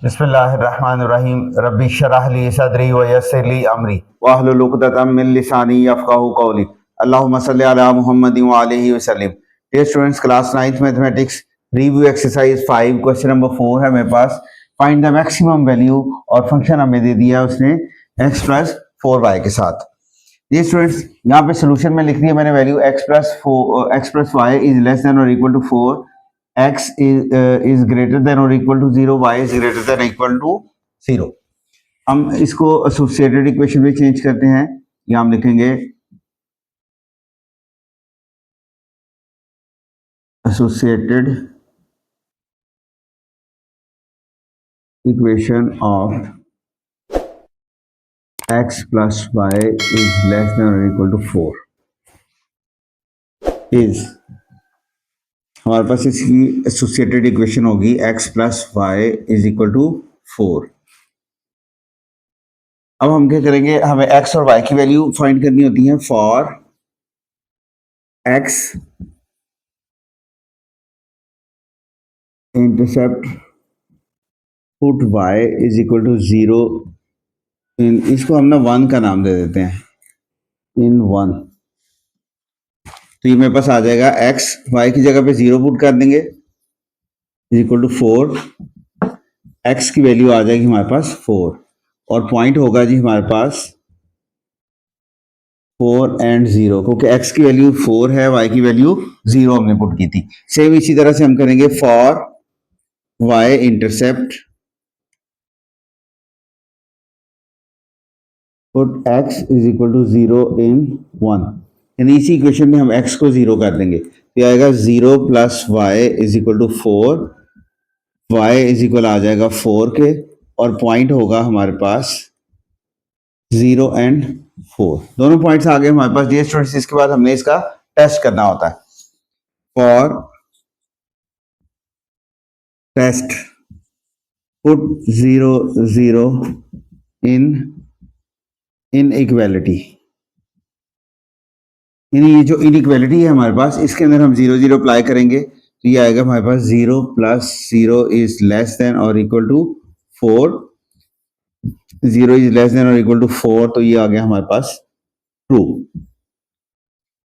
बिस्मिल्लाहिर्रहमानिर्रहीम रब्बी शरह ली सदरी व यस्सिर ली अमरी वाहलुल उक़दतम मिन लिसानी यफ़क़हू क़ौली अल्लाहुम्मा सल्लि अला मुहम्मदिन व आलिहि वसल्लम। Dear students, class 9th mathematics review exercise 5 question number 4 है मेरे पास। फाइंड द मैक्सिमम वैल्यू और फंक्शन हमें दे दिया है उसने x प्लस 4y के साथ। ये स्टूडेंट्स यहाँ पे सोल्यूशन में लिख दिया मैंने value x plus y is less than और equal to 4, x is greater than or equal to 0, y is greater than or equal to 0। हम इसको एसोसिएटेड इक्वेशन में चेंज करते हैं। यहाँ हम लिखेंगे associated equation of x plus y is less than or equal to 4 is, हमारे पास इसकी एसोसिएटेड इक्वेशन होगी x plus y is equal to 4। अब हम क्या करेंगे, हमें x और y की वैल्यू फाइंड करनी होती है। For x intercept put y is equal to 0 in, इसको हम ना 1 का नाम दे देते हैं, इन 1। तो ये मेरे पास आ जाएगा x, y की जगह पे 0 पुट कर देंगे इज इक्वल टू 4, x की वैल्यू आ जाएगी हमारे पास 4 और पॉइंट होगा जी हमारे पास 4 एंड 0, क्योंकि x की वैल्यू 4 है, y की वैल्यू 0 हमने पुट की थी। सेम इसी तरह से हम करेंगे for y intercept put x is equal to 0 in 1, यानी इसी इक्वेशन में हम x को 0 कर देंगे। तो आएगा 0 plus y is equal to 4, y is equal आ जाएगा 4 के और पॉइंट होगा हमारे पास 0 एंड 4, दोनों पॉइंट्स आ गए हमारे पास। ये स्टूडेंट्स इसके बाद हमने इसका टेस्ट करना होता है। For test put 0 0 in inequality, यानी ये जो इनइक्वालिटी है हमारे पास, इसके अंदर हम 0 0 अप्लाई करेंगे तो ये आएगा हमारे पास 0 प्लस 0 इज लेस देन और equal to 4, 0 is less than और इक्वल टू 4, तो ये आ गया हमारे पास ट्रू।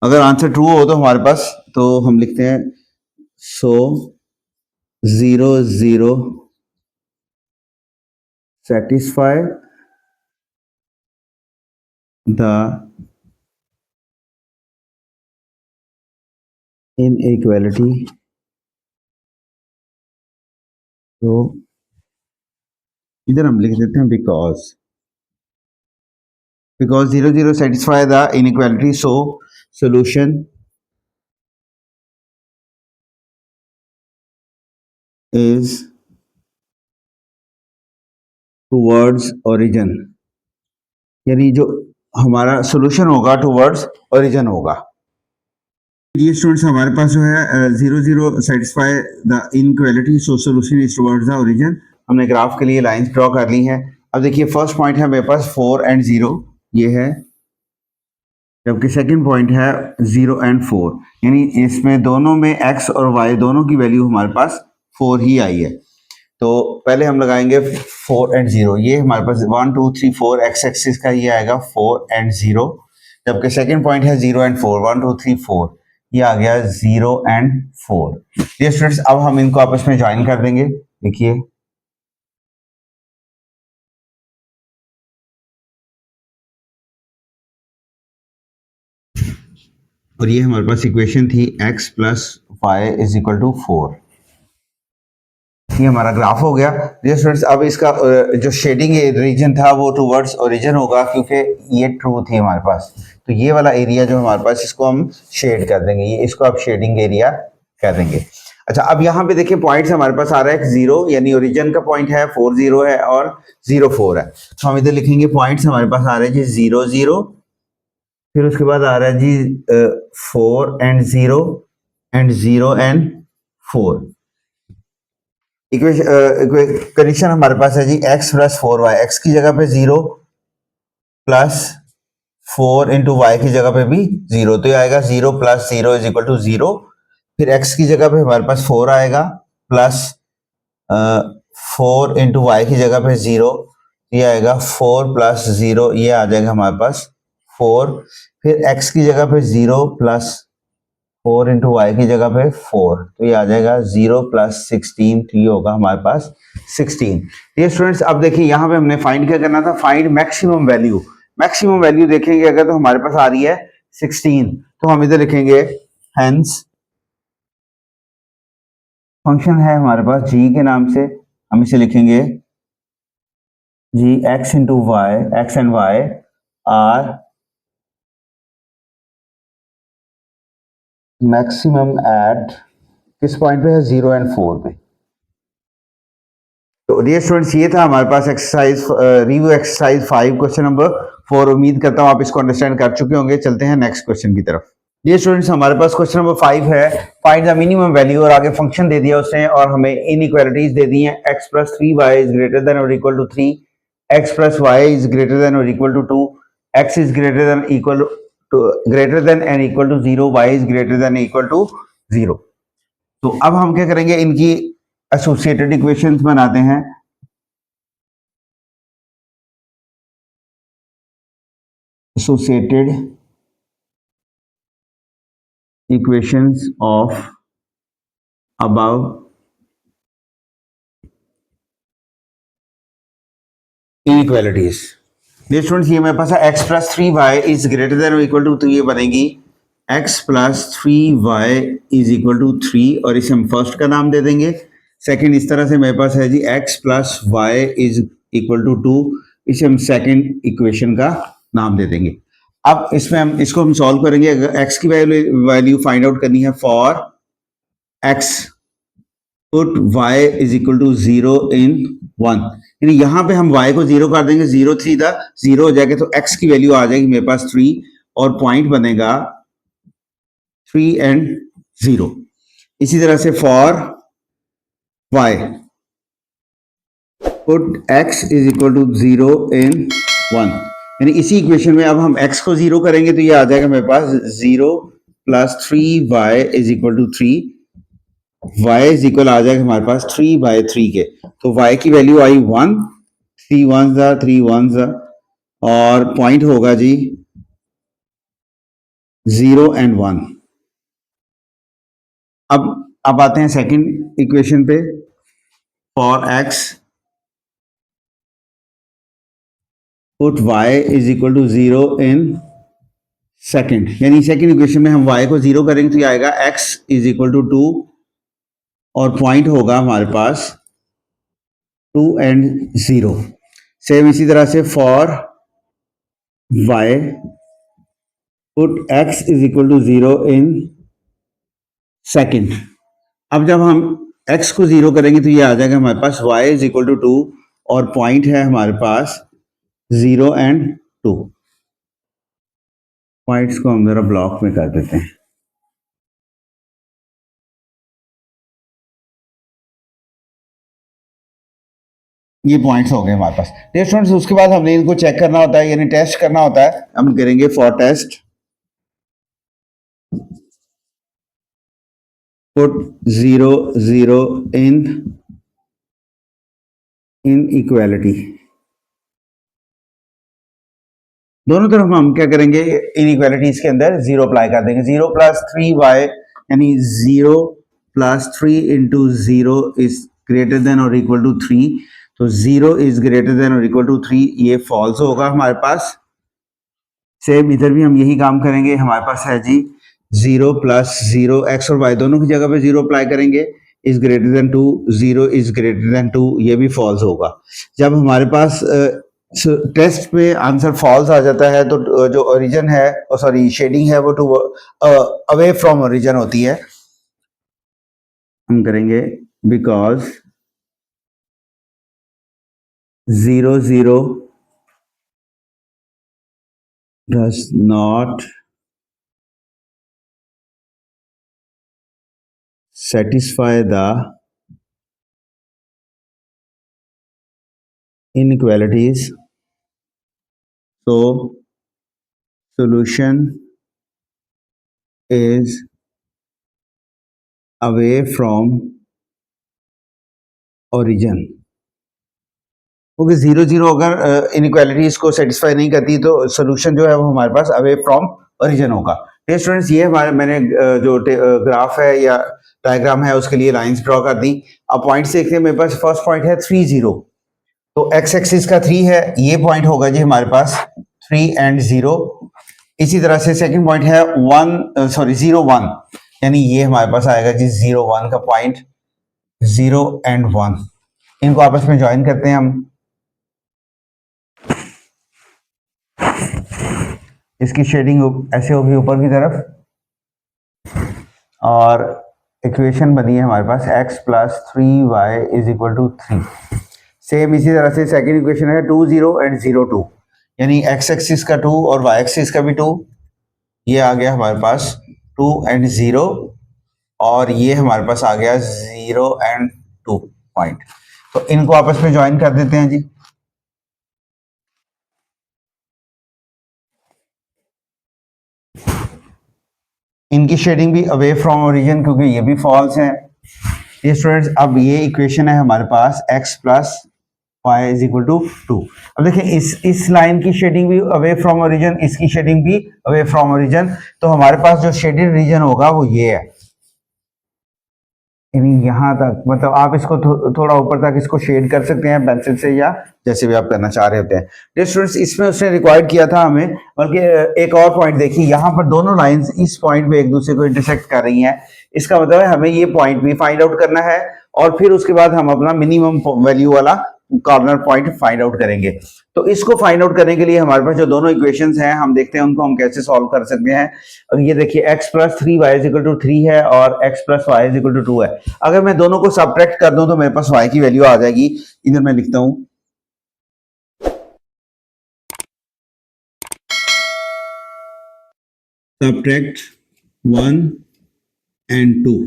अगर आंसर ट्रू हो तो हमारे पास, तो हम लिखते हैं सो 0 0 सेटिस्फाई द इनइक्वालिटी। तो इधर हम लिख देते हैं because 0 0 satisfy the inequality, so solution is towards origin, यानी जो हमारा सोल्यूशन होगा टुवर्ड्स ओरिजिन होगा। ये स्टूडेंट्स हमारे पास जो है 0 0 satisfy the inequality, so solution is towards the origin। हमने ग्राफ के लिए लाइंस ड्रॉ कर ली हैं। अब देखिए फर्स्ट पॉइंट है मेरे पास 4 एंड 0, ये है, जबकि सेकंड पॉइंट है 0 एंड 4, यानी इसमें दोनों में x और y दोनों की वैल्यू हमारे पास 4 ही आई है। तो पहले हम लगाएंगे 4 एंड 0, ये हमारे पास 1 2 3 4 x एक्सिस का ये आएगा 4 एंड 0, जबकि सेकंड पॉइंट है 0 एंड 4, 1 2 3 4, ये आ गया 0 एंड 4। ये स्टूडेंट्स अब हम इनको आपस में ज्वाइन कर देंगे। देखिए और ये हमारे पास इक्वेशन थी x plus y is equal to 4, ये हमारा ग्राफ हो गया। डियर स्टूडेंट्स अब इसका जो शेडिंग रीजन था वो टुवर्ड्स ओरिजिन होगा, क्योंकि ये ट्रू थी हमारे पास। तो ये वाला एरिया जो हमारे पास, इसको हम शेड कर देंगे, ये इसको आप शेडिंग एरिया कर देंगे। अच्छा अब यहाँ पे देखिए पॉइंट्स हमारे पास आ रहा है 0, यानी ओरिजिन का पॉइंट है 4 0 है और 0 4 है। तो हम इधर लिखेंगे पॉइंट्स हमारे पास आ रहे हैं जी 0 0, फिर उसके बाद आ रहा है जी 4 एंड 0 एंड 0 एंड 4। कंडीशन हमारे पास है जी x प्लस 4y, x की जगह पे 0 प्लस 4 इंटू वाई की जगह पे भी 0, तो ये आएगा 0 प्लस 0 इज इक्वल टू 0। फिर x की जगह पे हमारे पास 4 आएगा प्लस 4 इंटू वाई की जगह पे 0, ये आएगा 4 प्लस 0, ये आ जाएगा हमारे पास 4। फिर x की जगह पे 0 प्लस 4 इंटू वाई की जगह पे 4, तो ये आ जाएगा 0 प्लस 16, तो ये होगा हमारे पास 16। ये स्टूडेंट्स अब देखिए यहाँ पे हमने फाइंड क्या करना था, find maximum value. Maximum value देखेंगे अगर तो हमारे पास आ रही है 16, तो हम इधर लिखेंगे हेंस फंक्शन है हमारे पास g के नाम से, हम इसे लिखेंगे G x into y, x and y are maximum at किस पॉइंट पे है, 0 एंड 4 पे। तो डियर स्टूडेंट्स ये था हमारे पास exercise review exercise 5 question number 4। उम्मीद करता हूँ आप इसको अंडरस्टैंड कर चुके होंगे। चलते हैं नेक्स्ट क्वेश्चन की तरफ। डियर स्टूडेंट्स हमारे पास क्वेश्चन नंबर 5 है, फाइंड द मिनिमम वैल्यू, और आगे फंक्शन दे दिया उसने और हमें इनइक्वालिटीज दे दी हैं। x plus 3y is greater than और equal to 3, x plus y is greater than और equal to 2, x is greater than equal to greater than and equal to 0, y is greater than equal to 0। तो अब हम क्या करेंगे, इनकी associated equations बनाते हैं। Associated equations of above inequalities. ये स्टूडेंट्स ये मेरे पास है x plus 3y is greater than और इक्वल टू, तो ये बनेगी x plus 3y is equal to 3, और इसे हम फर्स्ट का नाम दे देंगे। सेकंड इस तरह से मेरे पास है जी x plus y is equal to 2, इसे हम सेकंड इक्वेशन का नाम दे देंगे। अब इसमें हम इसको हम सॉल्व करेंगे। अगर x की वैल्यू फाइंड आउट करनी है for x, put y is equal to 0 in 1, यानी यहां पे हम y को 0 कर देंगे, 0 सीधा 0 हो जाएगा, तो x की वैल्यू आ जाएगी मेरे पास 3, और पॉइंट बनेगा 3 एंड 0। इसी तरह से for y, put x is equal to 0 in 1, यानी इसी इक्वेशन में अब हम x को 0 करेंगे तो ये आ जाएगा मेरे पास 0 plus 3y is equal to 3, y is equal आ जाएगा हमारे पास 3/3 के, तो y की वैल्यू आई 1, 3 1 जा 3 1 जा, और पॉइंट होगा जी 0 एंड 1। अब आते हैं सेकंड इक्वेशन पे, for x put y is equal to 0 in second, यानी सेकंड इक्वेशन में हम y को 0 करेंगे तो ये आएगा x इज इक्वल टू 2, और पॉइंट होगा हमारे पास 2 एंड 0। सेम इसी तरह से for y put x is equal to 0 in second. अब जब हम x को 0 करेंगे तो ये आ जाएगा हमारे पास y इज इक्वल टू 2, और पॉइंट है हमारे पास 0 एंड 2। पॉइंट्स को हम जरा ब्लॉक में कर देते हैं। ये पॉइंट्स हो गए हमारे पास। टेस्ट स्टूडेंट्स उसके बाद हमने इनको चेक करना होता है, यानी टेस्ट करना होता है। हम करेंगे for test put 0 0 in equality. दोनों तरफ हम क्या करेंगे, इनइक्वालिटीज के अंदर 0 अप्लाई कर देंगे। 0 प्लस 3y यानी 0 plus 3 into 0 is greater than और इक्वल टू 3, तो 0 इज ग्रेटर देन और इक्वल टू 3, ये फॉल्स होगा हमारे पास। सेम इधर भी हम यही काम करेंगे। हमारे पास है जी 0 प्लस 0, एक्स और वाई दोनों की जगह पे 0 अप्लाई करेंगे, is greater then 2, 0 is greater then 2, ये भी फॉल्स होगा। जब हमारे पास टेस्ट पे आंसर फॉल्स आ जाता है तो जो ओरिजिन है, सॉरी शेडिंग है, वो टू अवे फ्रॉम ओरिजिन होती है। हम करेंगे because 0 0 does not satisfy the inequalities, so solution is away from origin। क्योंकि 0 0 अगर इनइक्वालिटी इसको सेटिस्फाई नहीं करती तो सोल्यूशन जो है वो हमारे पास अवे फ्रॉम ओरिजिन होगा। ये स्टूडेंट्स ये हमारे मैंने जो ग्राफ है या डायग्राम है उसके लिए लाइंस ड्रॉ कर दी। अब पॉइंट्स देखते हैं, मेरे पास फर्स्ट पॉइंट है 3 0, तो एक्स एक्सिस का 3 है, ये पॉइंट होगा जी हमारे पास 3 and 0। इसी तरह से सेकंड पॉइंट है 0 1, यानी ये हमारे पास आएगा जी 0 1 का पॉइंट, 0 and 1, इनको आपस में ज्वाइन करते हैं हम। इसकी शेडिंग ऐसे होगी ऊपर की तरफ और इक्वेशन बनी है हमारे पास x + 3y = 3। सेम इसी तरह से सेकंड इक्वेशन है 2 0 and 0 2, यानी x एक्सिस का 2 और y एक्सिस का भी 2, ये आ गया हमारे पास 2 and 0, और ये हमारे पास आ गया 0 and 2 पॉइंट। तो इनको आपस में ज्वाइन कर देते हैं जी। इनकी शेडिंग भी अवे फ्रॉम ओरिजिन, क्योंकि ये भी फॉल्स है। ये स्टूडेंट्स अब ये इक्वेशन है हमारे पास x + y = 2। अब देखिए इस लाइन की शेडिंग भी अवे फ्रॉम ओरिजिन, इसकी शेडिंग भी अवे फ्रॉम ओरिजिन, तो हमारे पास जो शेडेड रीजन होगा वो ये है, यानी यहाँ तक, मतलब आप इसको थोड़ा ऊपर तक इसको शेड कर सकते हैं पेंसिल से या जैसे भी आप करना चाह रहे होते हैं। डियर स्टूडेंट्स, इसमें उसने रिक्वायर्ड किया था हमें, बल्कि एक और पॉइंट देखिए, यहाँ पर दोनों लाइंस इस पॉइंट पे एक दूसरे को इंटरसेक्ट कर रही हैं। इसका मतलब है हमें ये पॉइंट भी फाइंड आउट करना है और फिर उसके बाद हम अपना मिनिमम वैल्यू वाला कॉर्नर पॉइंट फाइंड आउट करेंगे। तो इसको फाइंड आउट करने के लिए हमारे पास जो दोनों इक्वेशंस हैं हम देखते हैं उनको हम कैसे सॉल्व कर सकते हैं। अब ये देखिए x + 3y = 3 है और x + y = 2 है। अगर मैं दोनों को सबट्रैक्ट कर दूं तो मेरे पास y की वैल्यू आ जाएगी, इधर मैं लिखता हूं सबट्रैक्ट 1 and 2।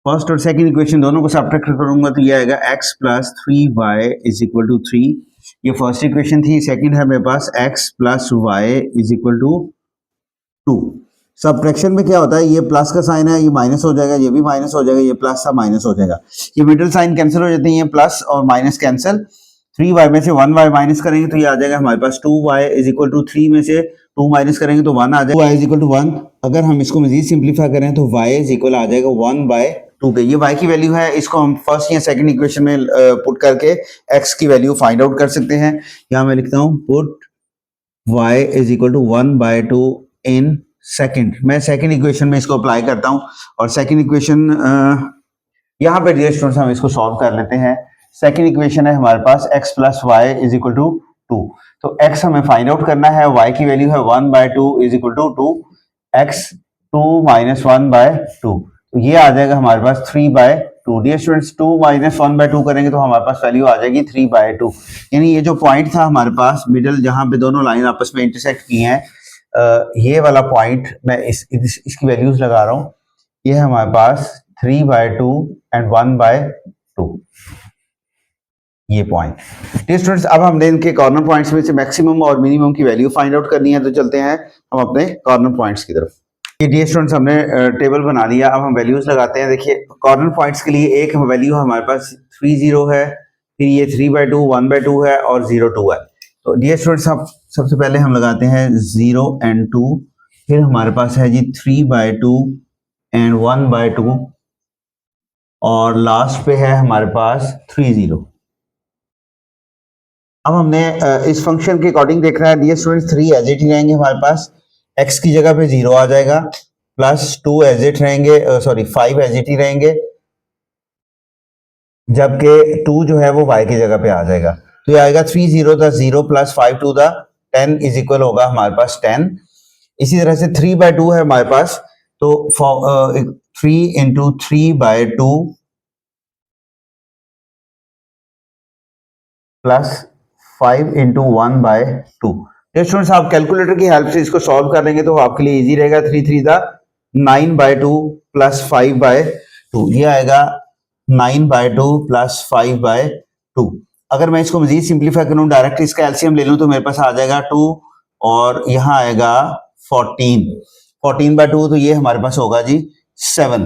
फर्स्ट और सेकंड इक्वेशन दोनों को सबट्रैक्ट करूंगा तो ये आएगा x + 3y = 3। ये फर्स्ट इक्वेशन थी। सेकंड है मेरे पास x + y = 2। सबट्रैक्शन में क्या होता है, ये प्लस का साइन है, ये माइनस हो जाएगा, ये भी माइनस हो जाएगा, ये प्लस था माइनस हो जाएगा, ये मिडिल साइन कैंसिल हो जाते हैं, ये प्लस और माइनस कैंसिल। 3y में से 1y माइनस करेंगे तो ये आ जाएगा हमारे पास 2y = 3 में से 2 माइनस करेंगे तो 1 आ जाएगा, y = 1। अगर हम इसको मजीद सिंप्लीफाई करें तो y आ जाएगा 1/2 के। ये y की वैल्यू है, इसको हम फर्स्ट या सेकंड इक्वेशन में पुट करके x की वैल्यू फाइंड आउट कर सकते हैं। यहाँ मैं लिखता हूँ पुट y = 1/2 इन सेकंड। मैं सेकंड इक्वेशन में इसको अप्लाई करता हूं और सेकंड इक्वेशन यहां पे डियर स्टूडेंट्स हम इसको सॉल्व कर लेते हैं। सेकंड इक्वेशन है हमारे पास x + y = 2। तो x हमें फाइंड आउट करना है, y की वैल्यू है 1/2 = 2, x 2 - 1/2, तो ये आ जाएगा हमारे पास 3/2। डियर स्टूडेंट्स 2 - 1/2 करेंगे तो हमारे पास वैल्यू आ जाएगी 3/2। यानी ये जो पॉइंट था हमारे पास मिडिल, जहां पे दोनों लाइन आपस में इंटरसेक्ट की हैं, ये वाला पॉइंट मैं इसकी वैल्यूज लगा रहा हूं, ये है हमारे पास 3/2 and 1/2, ये पॉइंट। डियर स्टूडेंट्स, अब हमने इनके कॉर्नर पॉइंट्स में से मैक्सिमम और मिनिमम की वैल्यू फाइंड आउट करनी है, तो चलते हैं हम अपने कॉर्नर पॉइंट्स की तरफ। ये डियर स्टूडेंट्स हमने टेबल बना लिया, अब हम वैल्यूज लगाते हैं। देखिए कॉर्नर पॉइंट्स के लिए एक वैल्यू हमारे पास 3 0 है, फिर ये 3/2 1/2 है और 0 2 है। तो डियर स्टूडेंट्स सबसे पहले हम लगाते हैं 0 and 2, फिर हमारे पास है जी 3/2 and 1/2 और लास्ट पे है हमारे पास 3 0। अब हमने इस फंक्शन के अकॉर्डिंग देखना है। डियर स्टूडेंट्स 3 एज इट ही रहेंगे हमारे पास, x की जगह पे 0 आ जाएगा, प्लस 2 एज इट रहेंगे, सॉरी 5 एज इट ही रहेंगे, जबकि 2 जो है वो y की जगह पे आ जाएगा। तो ये आएगा 3 0 + 0 + 5 to the 10 = होगा हमारे पास 10। इसी तरह से 3/2 है हमारे पास, तो 3 × 3/2 प्लस 5 × 1/2। स्टूडेंट्स आप कैलकुलेटर की हेल्प से इसको सॉल्व कर लेंगे तो आपके लिए इजी रहेगा। 3 3 9/2 प्लस 5/2, ये आएगा 9/2 प्लस 5/2। अगर मैं इसको मजीद सिंप्लीफाई करूं, डायरेक्ट इसका एलसीएम ले लूं तो मेरे पास आ जाएगा 2 और यहाँ आएगा 14। 14/2 तो ये हमारे पास होगा जी 7।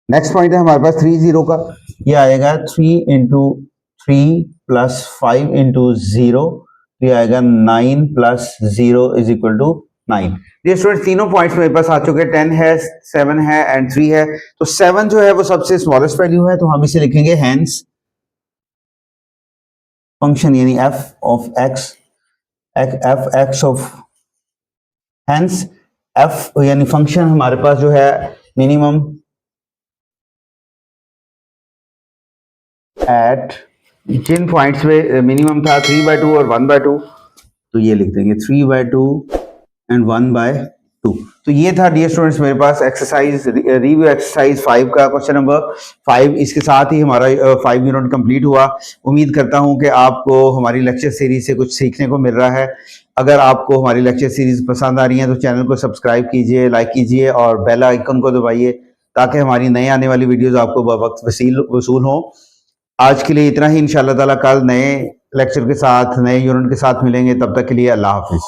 नेक्स्ट पॉइंट है हमारे पास 3 0 का, ये आएगा 3 इंटू 3 प्लस 5 इंटू 0, ये आएगा 9 प्लस 0 इज इक्वल टू 9। ये स्टूडेंट तीनों पॉइंट्स मेरे पास आ चुके हैं, 10 है, 7 है एंड 3 है। तो 7 जो है वो सबसे स्मॉलेस्ट वैल्यू है, तो हम इसे लिखेंगे हेंस फंक्शन यानी F of x, F x of hence F यानी फंक्शन हमारे पास जो है मिनिमम एट जिन पॉइंट्स पे मिनिमम था 3/2 और 1/2, तो ये लिख देंगे 3/2 एंड 1/2। तो ये था डियर स्टूडेंट्स मेरे पास एक्सरसाइज रिव्यू एक्सरसाइज 5 का क्वेश्चन नंबर 5। इसके साथ ही हमारा 5 यूनिट कंप्लीट हुआ। उम्मीद करता हूं कि आपको हमारी लेक्चर सीरीज से कुछ सीखने को मिल रहा है। अगर आपको हमारी लेक्चर सीरीज पसंद आ रही है तो चैनल को सब्सक्राइब कीजिए, लाइक कीजिए और बेल आइकन को दबाइए ताकि हमारी नई आने वाली वीडियोस आपको बवक्त वसूल हों। आज के लिए इतना ही, इंशाअल्लाह ताला कल नए लेक्चर के साथ नए यूनिट के साथ मिलेंगे। तब तक के लिए अल्लाह हाफिज।